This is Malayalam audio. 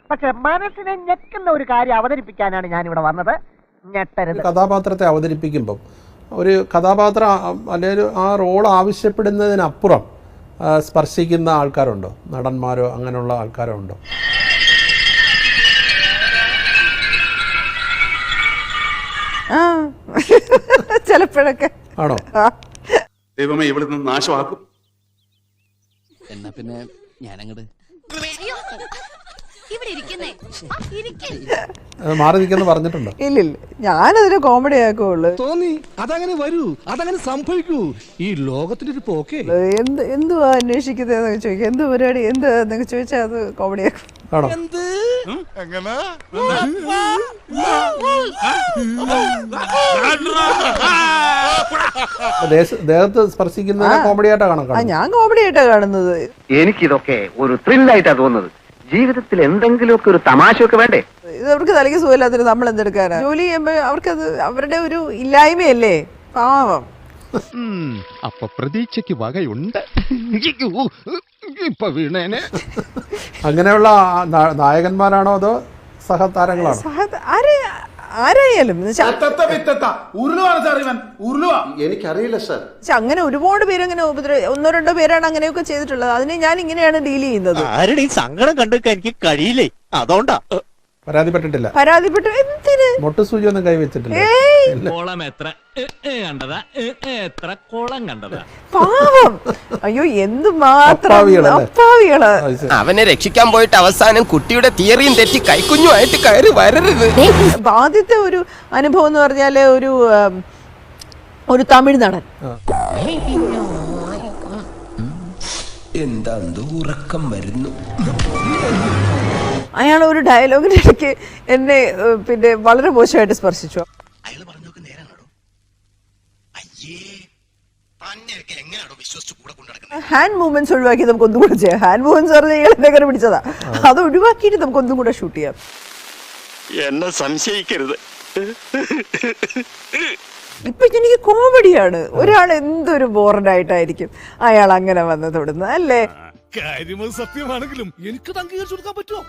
പക്ഷെ മനസ്സിനെ ഞെക്കുന്ന ഒരു കാര്യം അവതരിപ്പിക്കാനാണ് ഞാൻ ഇവിടെ വന്നത്. ഞെട്ടരുത്. കഥാപാത്രത്തെ അവതരിപ്പിക്കുമ്പം ഒരു കഥാപാത്രം അല്ലെങ്കിൽ ആ റോൾ ആവശ്യപ്പെടുന്നതിനപ്പുറം സ്പർശിക്കുന്ന ആൾക്കാരുണ്ടോ? നടന്മാരോ അങ്ങനെയുള്ള ആൾക്കാരോ ഉണ്ടോ? ചിലപ്പോഴൊക്കെ ആണോ? ദൈവമേ ഇവിടെ നിന്ന് നാശമാക്കും. എന്നാ പിന്നെ ഞാനങ്ങട് മാറി നിൽക്കുന്നു പറഞ്ഞിട്ടുണ്ടോ? ഇല്ലില്ല, ഞാനതിന് കോമഡി ആക്കുള്ളൂ. തോന്നി അതങ്ങനെ വരൂ, അതങ്ങനെ സംഭവിക്കൂ. ഈ ലോകത്തിന്റെ ഒരു പോക്കേ. എന്തുവാ അന്വേഷിക്കുന്നതെന്ന് ചോദിക്കുക, എന്ത് പരിപാടി എന്താന്നൊക്കെ ചോദിച്ചാൽ അത് കോമഡി ആക്കും. ആണോ? ദേഹത്ത് സ്പർശിക്കുന്ന കോമഡി ആയിട്ടാ കാണാം. ഞാൻ കോമഡി ആയിട്ടാ കാണുന്നത്. എനിക്കിതൊക്കെ ഒരു ത്രില്ലായിട്ടാ തോന്നുന്നത്. ജീവിതത്തിൽ എന്തെങ്കിലുമൊക്കെ ഒരു തമാശയൊക്കെ വേണ്ടേ? ഇത് അവർക്ക് തലയ്ക്ക് സുഖമില്ലാത്തൊരു നമ്മൾ എന്തെടുക്കാനാ? ജോലി ചെയ്യുമ്പോ അവർക്കത് അവരുടെ ഒരു ഇല്ലായ്മയല്ലേ, പാവം. അപ്പൊ പ്രതീക്ഷയ്ക്ക് വകയുണ്ട്. ഇപ്പൊ വീണേനെ. അങ്ങനെയുള്ള നായകന്മാരാണോ അതോ സഹതാരങ്ങളാണോ? ആരായാലും എനിക്കറിയില്ല സാർ. അങ്ങനെ ഒരുപാട് പേരങ്ങനെ ഒന്നോ രണ്ടോ പേരാണ് അങ്ങനെയൊക്കെ ചെയ്തിട്ടുള്ളത്. അതിനെ ഞാൻ ഇങ്ങനെയാണ് ഡീൽ ചെയ്യുന്നത്. ആരുടെയും സങ്കടം കണ്ടെടുക്കാൻ എനിക്ക് കഴിയില്ലേ, അതുകൊണ്ടാ. പരാതിപ്പെട്ടിട്ടില്ല? പരാതിപ്പെട്ടു എന്തിന്? മൊട്ടുസൂചി ഒന്നും കൈവച്ചിട്ടില്ല. കോളം എത്ര കണ്ടതാ, എത്ര കോളം കണ്ടതാ. പാവം, അയ്യോ എന്തുമാത്രം അപ്പാവികള്. അവനെ രക്ഷിക്കാൻ പോയിട്ട് അവസാനം കുട്ടിയുടെ തിയറിയും തെറ്റി കൈക്കുഞ്ഞുമായിട്ട് കയറി വരരുത്. ആദ്യത്തെ ഒരു അനുഭവം എന്ന് പറഞ്ഞാല് ഒരു തമിഴ് നടൻ. എന്താ ഉറക്കം വരുന്നു. അയാൾ ഒരു ഡയലോഗിന്റെ ഇടയ്ക്ക് എന്നെ പിന്നെ വളരെ മോശമായിട്ട് സ്പർശിച്ചു. ഹാൻഡ് മൂവ്മെന്റ്സ് ഒഴിവാക്കി നമുക്ക് ഒന്നും കൂടെ ചെയ്യാം. ഹാൻഡ് മൂവ്മെന്റ്സ് പറഞ്ഞാൽ ഇയാളെ കയറി പിടിച്ചതാ. അത് ഒഴിവാക്കിയിട്ട് നമുക്ക് ഒന്നും കൂടെ ഷൂട്ട് ചെയ്യാം. എന്നെ സംശയിക്കരുത്. ഇപ്പൊ എനിക്ക് കോമഡിയാണ്. ഒരാൾ എന്തൊരു ബോറഡായിട്ടായിരിക്കും അയാൾ അങ്ങനെ വന്ന് തൊടുന്നത് അല്ലേ? കാര്യം സത്യമാണെങ്കിലും എനിക്ക് അംഗീകരിച്ചു കൊടുക്കാൻ പറ്റുമോ?